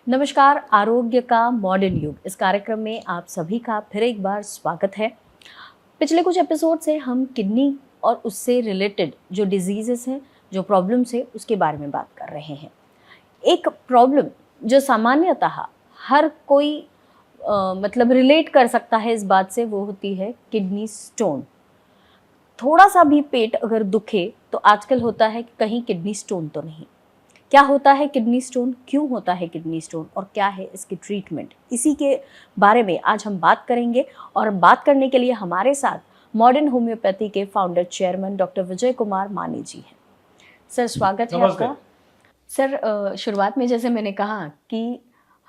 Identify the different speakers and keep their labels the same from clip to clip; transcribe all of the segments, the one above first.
Speaker 1: नमस्कार, आरोग्य का मॉडर्न युग इस कार्यक्रम में आप सभी का फिर एक बार स्वागत है। पिछले कुछ एपिसोड से हम किडनी और उससे रिलेटेड जो डिजीजेस हैं, जो प्रॉब्लम्स है, उसके बारे में बात कर रहे हैं। एक प्रॉब्लम जो सामान्यतः हर कोई मतलब रिलेट कर सकता है इस बात से, वो होती है किडनी स्टोन। थोड़ा सा भी पेट अगर दुखे तो आजकल होता है कि कहीं किडनी स्टोन तो नहीं। क्या होता है किडनी स्टोन, क्यों होता है किडनी स्टोन और क्या है इसकी ट्रीटमेंट, इसी के बारे में आज हम बात करेंगे। और बात करने के लिए हमारे साथ मॉडर्न होम्योपैथी के founder chairman doctor Vijay Kumar मानी जी हैं। सर, स्वागत है आपका। सर, शुरुआत में जैसे मैंने कहा कि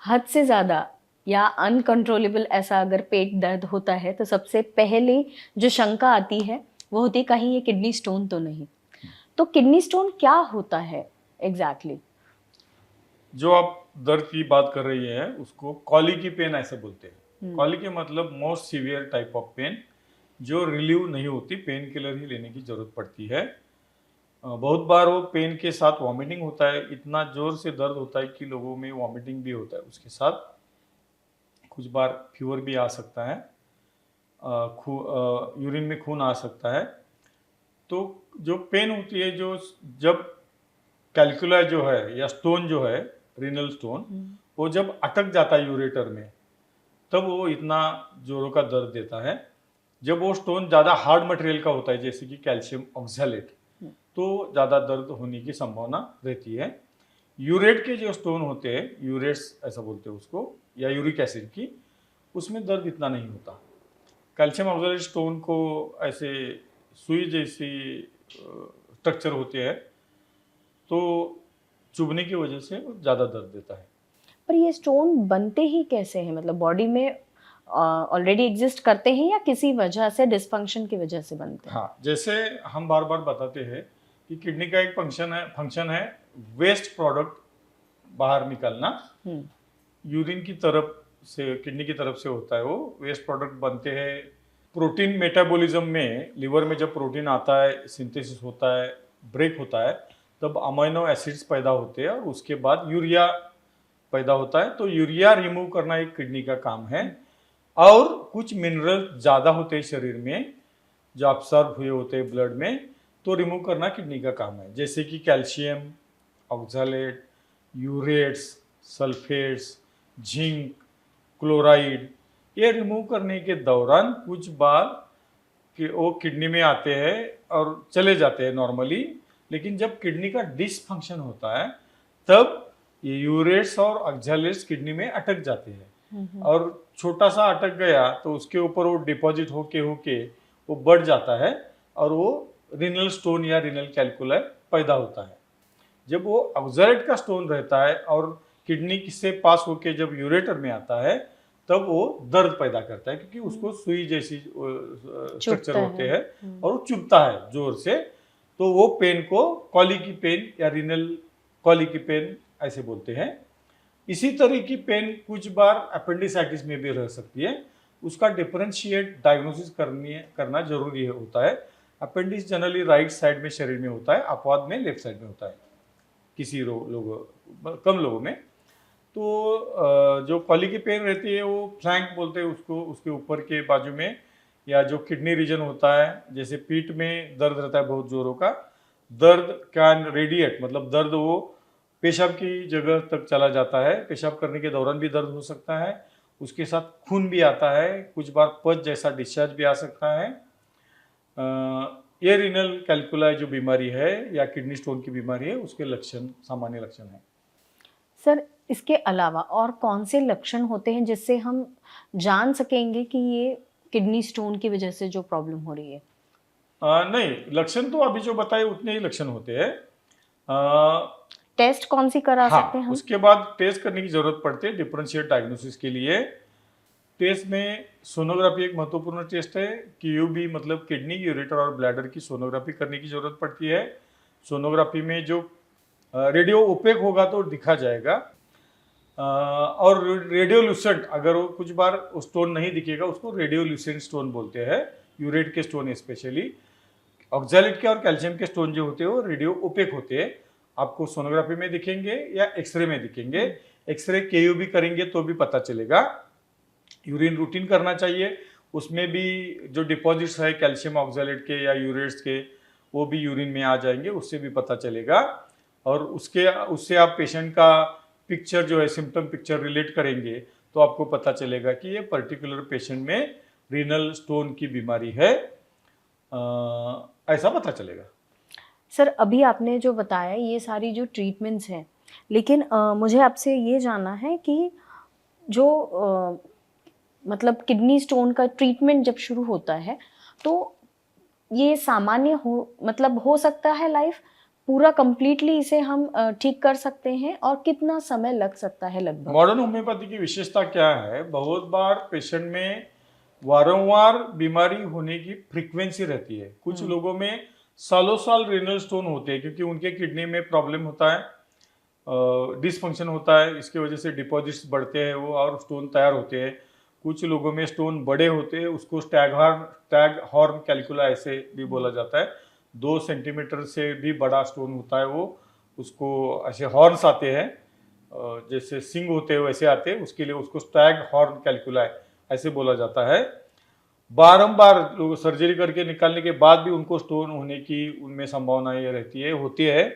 Speaker 1: हद से ज़्यादा या अनकंट्रोलेबल ऐसा अगर पेट दर्द होता है तो सबसे पहले जो शंका आती है वो होती है कहीं ये किडनी स्टोन तो नहीं। तो किडनी स्टोन क्या होता है एग्जैक्टली?
Speaker 2: जो आप दर्द की बात कर रही है उसको कॉलिकी पेन ऐसे बोलते हैं। कॉलिकी मतलब most severe type of pain जो रिलीव नहीं होती, पेन किलर ही लेने की जरूरत पड़ती है। बहुत बार वो पेन के साथ वॉमिटिंग होता है, इतना जोर से दर्द होता है कि लोगों में वॉमिटिंग भी होता है, उसके साथ कुछ बार फीवर भी आ सकता है, यूरिन में खून आ सकता है। तो जो पेन होती है, जो जब कैलकुला जो है या स्टोन जो है, रीनल स्टोन, वो जब अटक जाता है यूरेटर में, तब वो इतना जोरों का दर्द देता है। जब वो स्टोन ज़्यादा हार्ड मटेरियल का होता है, जैसे कि कैल्शियम ऑक्सैलेट, तो ज़्यादा दर्द होने की संभावना रहती है। यूरेट के जो स्टोन होते हैं, यूरेट्स ऐसा बोलते हैं उसको, या यूरिक एसिड की, उसमें दर्द इतना नहीं होता। कैल्शियम ऑक्सैलेट स्टोन को ऐसे सुई जैसी स्ट्रक्चर होते हैं, तो चुभने की वजह से वो ज़्यादा दर्द देता है।
Speaker 1: पर ये स्टोन बनते ही कैसे हैं? मतलब बॉडी में ऑलरेडी एग्जिस्ट करते हैं या किसी वजह से, डिसफंक्शन की वजह से बनते हैं?
Speaker 2: हाँ, जैसे हम बार बार बताते हैं कि किडनी का एक फंक्शन है वेस्ट प्रोडक्ट बाहर निकालना। यूरिन की तरफ से, किडनी की तरफ से होता है, वो वेस्ट प्रोडक्ट बनते हैं। प्रोटीन मेटाबॉलिज्म में, लिवर में जब प्रोटीन आता है, सिंथेसिस होता है, ब्रेक होता है, तब अमीनो एसिड्स पैदा होते हैं और उसके बाद यूरिया पैदा होता है। तो यूरिया रिमूव करना एक किडनी का काम है। और कुछ मिनरल ज़्यादा होते हैं शरीर में, जो ऑब्जर्व हुए होते हैं ब्लड में, तो रिमूव करना किडनी का काम है। जैसे कि calcium oxalate, urates, sulphates, zinc, chloride, ये रिमूव करने के दौरान कुछ बार कि वो किडनी में आते हैं और चले जाते हैं नॉर्मली। लेकिन जब किडनी का डिसफंक्शन होता है, तब ये यूरेट्स और ऑक्सैलेट्स किडनी में अटक जाते हैं। और छोटा सा अटक गया तो उसके ऊपर वो डिपॉजिट होके होके वो बढ़ जाता है और वो रीनल स्टोन या रीनल कैलकुला पैदा होता है। जब वो ऑक्सैलेट का स्टोन रहता है और किडनी से पास होके जब यूरेटर में आता है, तब वो दर्द पैदा करता है, क्योंकि उसको सुई जैसी स्ट्रक्चर होते हैं और वो चुभता है जोर से। तो वो पेन को कॉलिकी पेन या रीनल कॉलिकी पेन ऐसे बोलते हैं। इसी तरह की पेन कुछ बार अपेंडिसाइटिस में भी रह सकती है। उसका डिफरेंशिएट डायग्नोसिस करना जरूरी होता है। अपेंडिक्स जनरली राइट साइड में शरीर में होता है, अपवाद में लेफ्ट साइड में होता है किसी कम लोगों में। तो जो कॉलिकी पेन रहती है वो फ्लैंक बोलते हैं उसको, उसके ऊपर के बाजू में, या जो किडनी रीजन होता है, जैसे पीठ में दर्द रहता है बहुत जोरों का। दर्द कैन रेडिएट, मतलब दर्द वो पेशाब की जगह तक चला जाता है, पेशाब करने के दौरान भी दर्द हो सकता है, उसके साथ खून भी आता है, कुछ बार पच जैसा डिस्चार्ज भी आ सकता है। ये रीनल कैलकुला जो बीमारी है या किडनी स्टोन की बीमारी है, उसके लक्षण सामान्य लक्षण है।
Speaker 1: सर, इसके अलावा और कौन से लक्षण होते हैं जिससे हम जान सकेंगे कि ये किडनी स्टोन की वजह से जो प्रॉब्लम हो रही है?
Speaker 2: नहीं, लक्षण तो अभी जो बताए उतने ही लक्षण होते हैं।
Speaker 1: टेस्ट कौन सी करा सकते हैं हम?
Speaker 2: उसके बाद टेस्ट करने की जरूरत पड़ती है डिफरेंशिएट डायग्नोसिस के लिए। टेस्ट में सोनोग्राफी एक महत्वपूर्ण टेस्ट है। क्यूबी मतलब किडनी, यूरेटर और ब्लैडर की सोनोग्राफी करने की जरूरत पड़ती है। सोनोग्राफी में जो रेडियो ओपेक होगा तो दिखा जाएगा, और रेडियोल्यूसेंट, अगर वो कुछ बार स्टोन नहीं दिखेगा उसको रेडियोल्यूसेंट स्टोन बोलते हैं। यूरेट के स्टोन स्पेशली, ऑक्सैलेट के और कैल्शियम के स्टोन जो होते हैं वो रेडियो ओपेक होते हैं, आपको सोनोग्राफी में दिखेंगे या एक्सरे में दिखेंगे। एक्सरे केयू भी करेंगे तो भी पता चलेगा। यूरिन रूटीन करना चाहिए, उसमें भी जो डिपॉजिट्स है कैल्शियम ऑक्सैलेट के या यूरेट्स के वो भी यूरिन में आ जाएंगे, उससे भी पता चलेगा। और उससे आप पेशेंट का पिक्चर जो है सिम्टम पिक्चर रिलेट करेंगे तो आपको पता चलेगा कि ये पर्टिकुलर पेशेंट में रीनल स्टोन की बीमारी है, ऐसा पता चलेगा।
Speaker 1: सर अभी आपने जो बताया ये सारी जो ट्रीटमेंट्स हैं, लेकिन मुझे आपसे ये जानना है कि जो मतलब किडनी स्टोन का ट्रीटमेंट जब शुरू होता है तो ये सामान्य हो सकता है लाइफ पूरा कंप्लीटली इसे हम ठीक कर सकते हैं, और कितना समय लग सकता है लगभग?
Speaker 2: मॉडर्न होम्योपैथी की विशेषता क्या है, बहुत बार पेशेंट में वारंवार बीमारी होने की फ्रीक्वेंसी रहती है। कुछ लोगों में सालों साल रीनल स्टोन होते हैं क्योंकि उनके किडनी में प्रॉब्लम होता है, डिसफंक्शन होता है, इसकी वजह से डिपॉजिट्स बढ़ते हैं वो और स्टोन तैयार होते हैं। कुछ लोगों में स्टोन बड़े होते हैं, उसको स्टैग हॉर्न कैल्कुला ऐसे भी बोला जाता है। 2 सेंटीमीटर से भी बड़ा स्टोन होता है वो, उसको ऐसे हॉर्न्स आते हैं, जैसे सिंग होते हैं वैसे आते हैं, उसके लिए उसको स्टैग हॉर्न कैल्कुला ऐसे बोला जाता है। बारंबार लोग सर्जरी करके निकालने के बाद भी उनको स्टोन होने की उनमें संभावना ये रहती है होती है।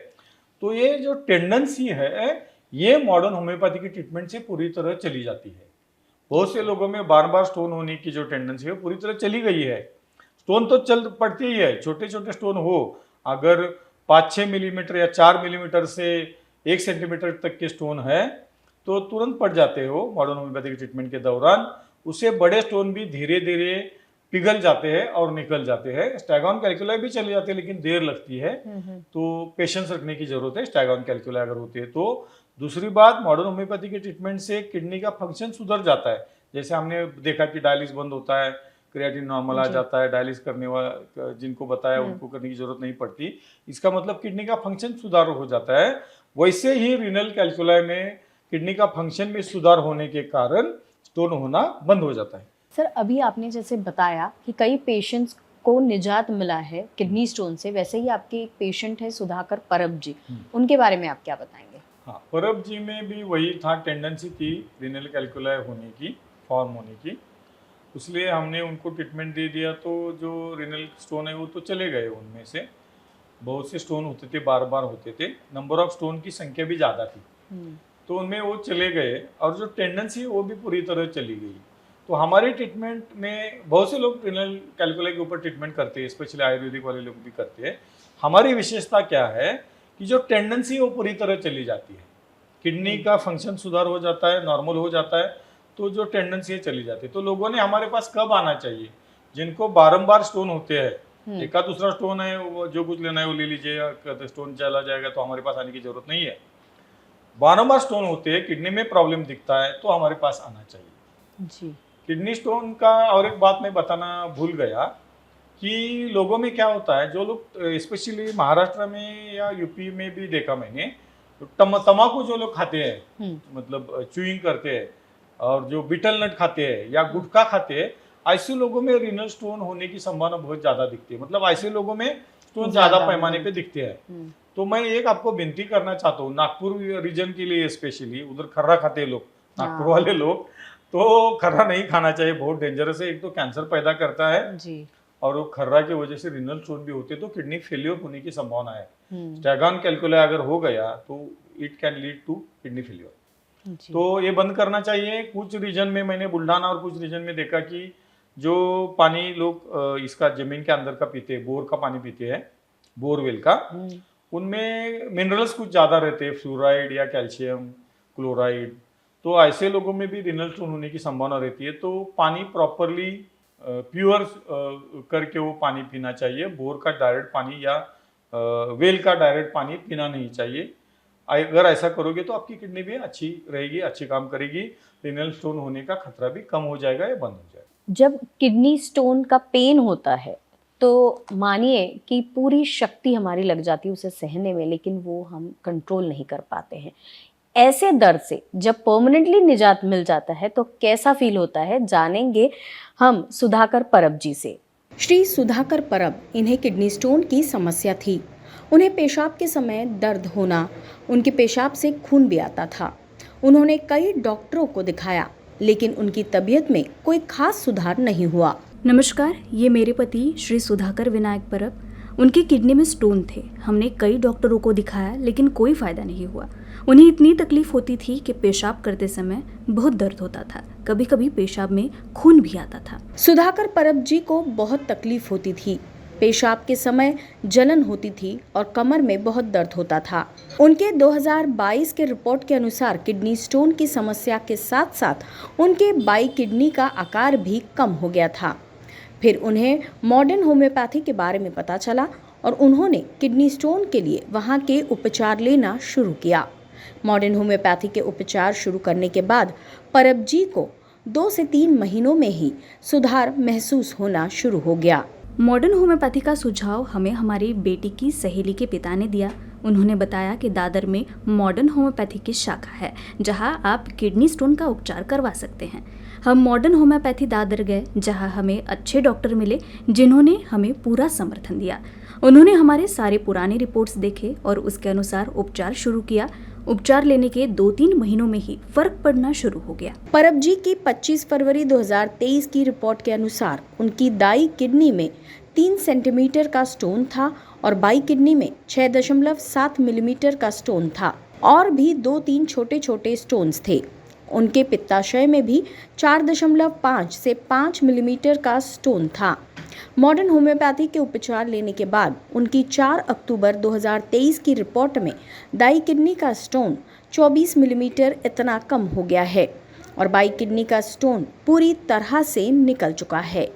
Speaker 2: तो ये जो टेंडेंसी है ये मॉडर्न होम्योपैथी की ट्रीटमेंट से पूरी तरह चली जाती है। बहुत से लोगों में बार बार स्टोन होने की जो टेंडेंसी है पूरी तरह चली गई है। स्टोन तो चल पड़ती ही है, छोटे छोटे स्टोन हो, अगर 5-6 मिलीमीटर या 4 मिलीमीटर से 1 सेंटीमीटर तक के स्टोन है तो तुरंत पड़ जाते हो मॉडर्न होम्योपैथिक ट्रीटमेंट के दौरान। उससे बड़े स्टोन भी धीरे धीरे पिघल जाते हैं और निकल जाते हैं। स्टैगॉन कैल्कुला भी चले जाते हैं लेकिन देर लगती है, तो पेशेंस रखने की जरूरत है स्टैगॉन कैल्कुला अगर होती है तो। दूसरी बात, मॉडर्न होम्योपैथी के ट्रीटमेंट से किडनी का फंक्शन सुधर जाता है। जैसे हमने देखा कि डायलिस बंद होता है, क्रिएटिन नॉर्मल आ जाता है, डायलिस करने वाला जिनको बताया उनको करने की जरूरत नहीं पड़ती, इसका मतलब किडनी का फंक्शन सुधार हो जाता है। वैसे ही रीनल कैल्कुला में किडनी का फंक्शन में सुधार होने के कारण स्टोन होना बंद हो जाता है।
Speaker 1: सर अभी आपने जैसे बताया कि कई पेशेंट्स को निजात मिला है किडनी स्टोन से, वैसे ही आपके एक पेशेंट है सुधाकर परब जी, उनके बारे में आप क्या बताएंगे?
Speaker 2: हाँ, परब जी में भी वही था, टेंडेंसी थी रीनल कैल्कुला होने की, फॉर्म होने की, इसलिए हमने उनको ट्रीटमेंट दे दिया तो जो रीनल स्टोन है वो तो चले गए। उनमें से बहुत से स्टोन होते थे, बार बार होते थे, नंबर ऑफ स्टोन की संख्या भी ज़्यादा थी, तो उनमें वो चले गए और जो टेंडेंसी वो भी पूरी तरह चली गई। तो हमारे ट्रीटमेंट में बहुत से लोग रीनल कैल्कुला के ऊपर ट्रीटमेंट करते हैं, स्पेशली आयुर्वेदिक वाले लोग भी करते हैं। हमारी विशेषता क्या है कि जो टेंडेंसी वो पूरी तरह चली जाती है, किडनी का फंक्शन सुधार हो जाता है, नॉर्मल हो जाता है, तो जो टेंडेंसी है चली जाती है। तो लोगों ने हमारे पास कब आना चाहिए, जिनको बारंबार स्टोन होते हैं, एक दूसरा स्टोन है वो जो कुछ लेना है वो ले लीजिए, स्टोन चला जाएगा तो हमारे पास आने की जरूरत नहीं है। बारंबार स्टोन होते हैं, किडनी में प्रॉब्लम दिखता है तो हमारे पास आना चाहिए जी। किडनी स्टोन का और एक बात मैं बताना भूल गया कि लोगों में क्या होता है, जो लोग स्पेशली महाराष्ट्र में या यूपी में भी देखा मैंने, तम्बाकू जो लोग खाते हैं, मतलब च्यूइंग करते हैं, और जो बीटल नट खाते हैं या गुटखा खाते हैं, ऐसे लोगों में रीनल स्टोन होने की संभावना बहुत ज्यादा दिखती है। मतलब ऐसे लोगों में स्टोन ज्यादा पैमाने पे दिखते हैं। तो मैं एक आपको विनती करना चाहता हूँ, नागपुर रीजन के लिए स्पेशली, उधर खर्रा खाते हैं लोग, नागपुर वाले लोग, तो खर्रा नहीं खाना चाहिए, बहुत डेंजरस है, एक तो कैंसर पैदा करता है जी, और वो खर्रा की वजह से रीनल स्टोन भी होते तो किडनी फेलियर होने की संभावना है। स्टैगॉन कैल्कुला अगर हो गया तो it can lead to kidney failure, तो ये बंद करना चाहिए। कुछ रीजन में मैंने बुल्ढाना और कुछ रीजन में देखा कि जो पानी लोग इसका जमीन के अंदर का पीते हैं, बोर का पानी पीते हैं, बोरवेल का, उनमें मिनरल्स कुछ ज्यादा रहते हैं, फ्लोराइड या कैल्शियम क्लोराइड, तो ऐसे लोगों में भी रीनल स्टोन होने की संभावना रहती है। तो पानी प्रॉपरली प्योर करके वो पानी पीना चाहिए, बोर का डायरेक्ट पानी या वेल का डायरेक्ट पानी पीना नहीं चाहिए। अगर ऐसा करोगे तो आपकी किडनी भी अच्छी रहेगी, अच्छी काम करेगी, रीनल स्टोन होने का खतरा भी कम हो जाएगा या बंद हो जाएगा।
Speaker 1: जब किडनी स्टोन का पेन होता है तो मानिए कि पूरी शक्ति हमारी लग जाती है उसे सहने में, लेकिन वो हम कंट्रोल नहीं कर पाते हैं। ऐसे दर्द से जब परमानेंटली निजात मिल जाता है तो कैसा फील होता है, जानेंगे हम सुधाकर परब जी से। श्री सुधाकर परब, इन्हें किडनी स्टोन की समस्या थी। उन्हें पेशाब के समय दर्द होना, उनके पेशाब से खून भी आता था। उन्होंने कई डॉक्टरों को दिखाया, लेकिन उनकी तबीयत में कोई खास सुधार नहीं हुआ।
Speaker 3: नमस्कार, ये मेरे पति श्री सुधाकर विनायक परब। उनकी किडनी में स्टोन थे। हमने कई डॉक्टरों को दिखाया, लेकिन कोई फायदा नहीं हुआ। उन्हें इतनी तकलीफ होती थी कि पेशाब करते समय बहुत दर्द होता था। कभी कभी पेशाब में खून भी आता था।
Speaker 1: सुधाकर परब जी को बहुत तकलीफ होती थी। पेशाब के समय जलन होती थी और कमर में बहुत दर्द होता था। उनके 2022 के रिपोर्ट के अनुसार किडनी स्टोन की समस्या के साथ साथ उनके बाई किडनी का आकार भी कम हो गया था। फिर उन्हें मॉडर्न होम्योपैथी के बारे में पता चला और उन्होंने किडनी स्टोन के लिए वहां के उपचार लेना शुरू किया। मॉडर्न होम्योपैथी के उपचार शुरू करने के बाद परब जी को 2 से 3 महीनों में ही सुधार महसूस होना शुरू हो गया।
Speaker 3: मॉडर्न होम्योपैथी का सुझाव हमें हमारी बेटी की सहेली के पिता ने दिया। उन्होंने बताया कि दादर में मॉडर्न होम्योपैथी की शाखा है, जहां आप किडनी स्टोन का उपचार करवा सकते हैं। हम मॉडर्न होम्योपैथी दादर गए, जहां हमें अच्छे डॉक्टर मिले, जिन्होंने हमें पूरा समर्थन दिया। उन्होंने हमारे सारे पुराने रिपोर्ट्स देखे और उसके अनुसार उपचार शुरू किया। उपचार लेने के 2-3 महीनों में ही फर्क पड़ना शुरू हो गया।
Speaker 1: परब जी की 25 फरवरी 2023 की रिपोर्ट के अनुसार उनकी दाई किडनी में 3 सेंटीमीटर का स्टोन था और बाई किडनी में 6.7 मिलीमीटर का स्टोन था और भी 2-3 छोटे छोटे स्टोन्स थे। उनके पित्ताशय में भी 4.5 से 5 मिलीमीटर का स्टोन था। मॉडर्न होम्योपैथी के उपचार लेने के बाद उनकी 4 अक्टूबर 2023 की रिपोर्ट में दाई किडनी का स्टोन 24 मिलीमीटर इतना कम हो गया है और बाई किडनी का स्टोन पूरी तरह से निकल चुका है।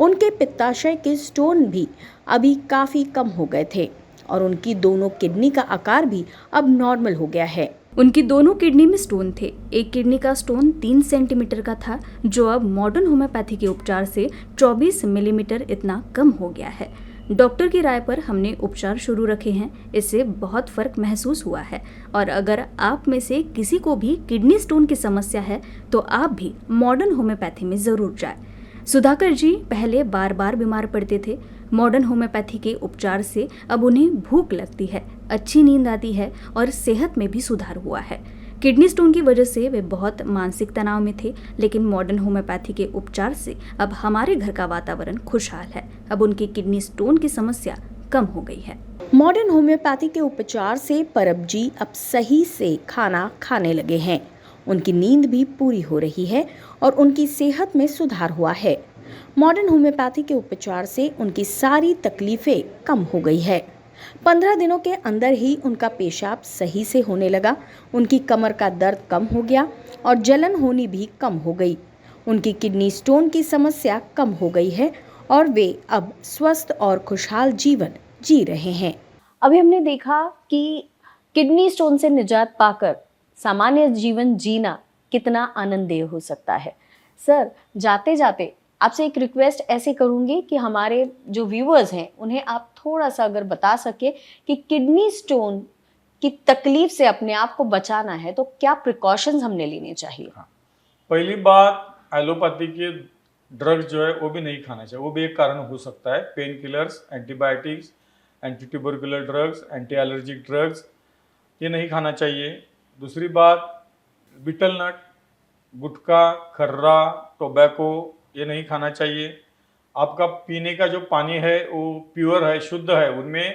Speaker 1: उनके पित्ताशय के स्टोन भी अभी काफ़ी कम हो गए थे और उनकी दोनों किडनी का आकार भी अब नॉर्मल हो गया है।
Speaker 3: उनकी दोनों किडनी में स्टोन थे। एक किडनी का स्टोन 3 सेंटीमीटर का था, जो अब मॉडर्न होम्योपैथी के उपचार से 24 मिलीमीटर इतना कम हो गया है। डॉक्टर की राय पर हमने उपचार शुरू रखे हैं। इससे बहुत फर्क महसूस हुआ है और अगर आप में से किसी को भी किडनी स्टोन की समस्या है तो आप भी मॉडर्न होम्योपैथी में ज़रूर जाएं। सुधाकर जी पहले बार बार बीमार पड़ते थे। मॉडर्न होम्योपैथी के उपचार से अब उन्हें भूख लगती है, अच्छी नींद आती है और सेहत में भी सुधार हुआ है। किडनी स्टोन की वजह से वे बहुत मानसिक तनाव में थे, लेकिन मॉडर्न होम्योपैथी के उपचार से अब हमारे घर का वातावरण खुशहाल है। अब उनकी किडनी स्टोन की समस्या कम हो गई है।
Speaker 1: मॉडर्न होम्योपैथी के उपचार से परब जी अब सही से खाना खाने लगे हैं। उनकी नींद भी पूरी हो रही है और उनकी सेहत में सुधार हुआ है। मॉडर्न होम्योपैथी के उपचार से उनकी सारी तकलीफें कम हो गई है। 15 दिनों के अंदर ही उनका पेशाब सही से होने लगा, उनकी कमर का दर्द कम हो गया और जलन होनी भी कम हो गई। उनकी किडनी स्टोन की समस्या कम हो गई है और वे अब स्वस्थ और खुशहाल जीवन जी रहे हैं।
Speaker 4: अभी हमने देखा कि किडनी स्टोन से निजात पाकर सामान्य जीवन जीना कितना आनंददेय हो सकता है। सर, जाते जाते आपसे एक रिक्वेस्ट ऐसे करूंगी कि हमारे जो व्यूअर्स हैं उन्हें आप थोड़ा सा अगर बता सके कि किडनी स्टोन की तकलीफ से अपने आप को बचाना है तो क्या प्रिकॉशंस हमने लेने चाहिए?
Speaker 2: पहली बात, एलोपैथी के ड्रग्स जो है वो भी नहीं खाना चाहिए। वो भी एक कारण हो सकता है। Pain killers, antibiotics, anti tubercular drugs, anti allergic drugs, ये नहीं खाना चाहिए। दूसरी बात, बीटल नट, गुटखा, खर्रा, टोबैको, ये नहीं खाना चाहिए। आपका पीने का जो पानी है वो प्योर है, शुद्ध है, उनमें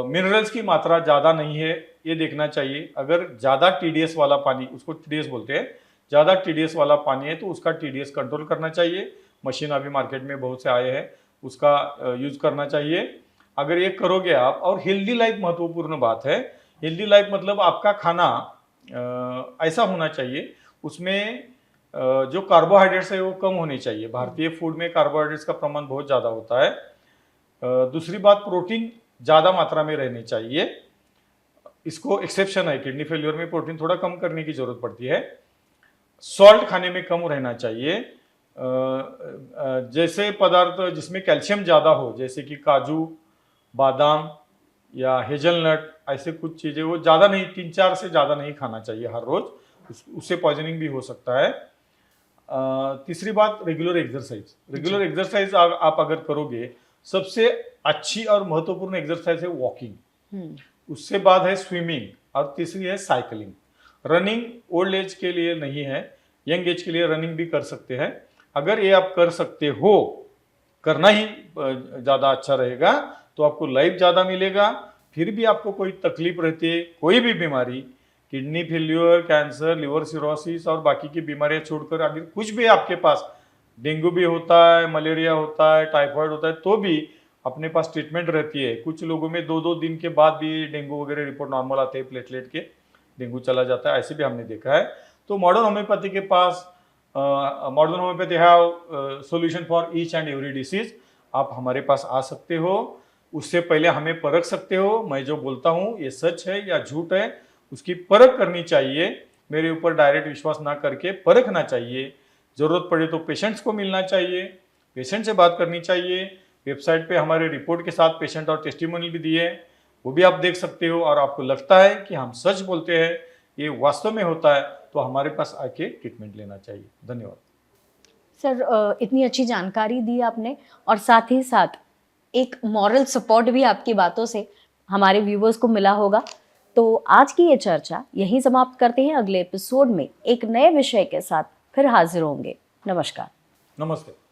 Speaker 2: मिनरल्स की मात्रा ज़्यादा नहीं है, ये देखना चाहिए। अगर ज़्यादा टीडीएस वाला पानी, उसको टीडीएस बोलते हैं, ज़्यादा टीडीएस वाला पानी है तो उसका टीडीएस कंट्रोल करना चाहिए। मशीन अभी मार्केट में बहुत से आए हैं, उसका यूज़ करना चाहिए। अगर ये करोगे आप, और हेल्दी लाइफ महत्वपूर्ण बात है। हेल्दी लाइफ मतलब आपका खाना ऐसा होना चाहिए, उसमें जो कार्बोहाइड्रेट्स है वो कम होने चाहिए। भारतीय फूड में कार्बोहाइड्रेट्स का प्रमाण बहुत ज़्यादा होता है। दूसरी बात, प्रोटीन ज़्यादा मात्रा में रहनी चाहिए। इसको एक्सेप्शन है, किडनी फेलियर में प्रोटीन थोड़ा कम करने की जरूरत पड़ती है। सॉल्ट खाने में कम रहना चाहिए। जैसे पदार्थ जिसमें कैल्शियम ज़्यादा हो, जैसे कि काजू, बादाम या हेजलनट, ऐसे कुछ चीज़ें वो ज़्यादा नहीं, 3-4 से ज़्यादा नहीं खाना चाहिए हर रोज़, उससे पॉइजनिंग भी हो सकता है। तीसरी बात, रेगुलर एक्सरसाइज। रेगुलर एक्सरसाइज आप अगर करोगे, सबसे अच्छी और महत्वपूर्ण एक्सरसाइज है वॉकिंग, उससे बाद है स्विमिंग और तीसरी है साइकिलिंग। रनिंग ओल्ड एज के लिए नहीं है, यंग एज के लिए रनिंग भी कर सकते हैं। अगर ये आप कर सकते हो, करना ही ज़्यादा अच्छा रहेगा, तो आपको लाइफ ज़्यादा मिलेगा। फिर भी आपको कोई तकलीफ रहती है, कोई भी बीमारी, kidney failure, cancer, liver cirrhosis और बाकी की बीमारियां छोड़कर अगर कुछ भी आपके पास, डेंगू भी होता है, मलेरिया होता है, टाइफाइड होता है, तो भी अपने पास ट्रीटमेंट रहती है। कुछ लोगों में 2-2 दिन के बाद भी डेंगू वगैरह रिपोर्ट नॉर्मल आते हैं, प्लेटलेट के, डेंगू चला जाता है, ऐसे भी हमने देखा है। तो मॉडर्न होम्योपैथी के पास modern homeopathy have solution for each and every disease. आप हमारे पास आ सकते हो, उससे पहले हमें परख सकते हो। मैं जो बोलता हूँ ये सच है या झूठ है, उसकी परख करनी चाहिए। मेरे ऊपर डायरेक्ट विश्वास ना करके परखना चाहिए। ज़रूरत पड़े तो पेशेंट्स को मिलना चाहिए, पेशेंट से बात करनी चाहिए। वेबसाइट पे हमारे रिपोर्ट के साथ पेशेंट और टेस्टिमोनियल भी दिए हैं, वो भी आप देख सकते हो। और आपको लगता है कि हम सच बोलते हैं, ये वास्तव में होता है, तो हमारे पास आके ट्रीटमेंट लेना चाहिए। धन्यवाद
Speaker 4: सर, इतनी अच्छी जानकारी दी आपने, और साथ ही साथ एक मॉरल सपोर्ट भी आपकी बातों से हमारे व्यूवर्स को मिला होगा। तो आज की ये चर्चा यहीं समाप्त करते हैं। अगले एपिसोड में एक नए विषय के साथ फिर हाजिर होंगे। नमस्कार।
Speaker 2: नमस्ते।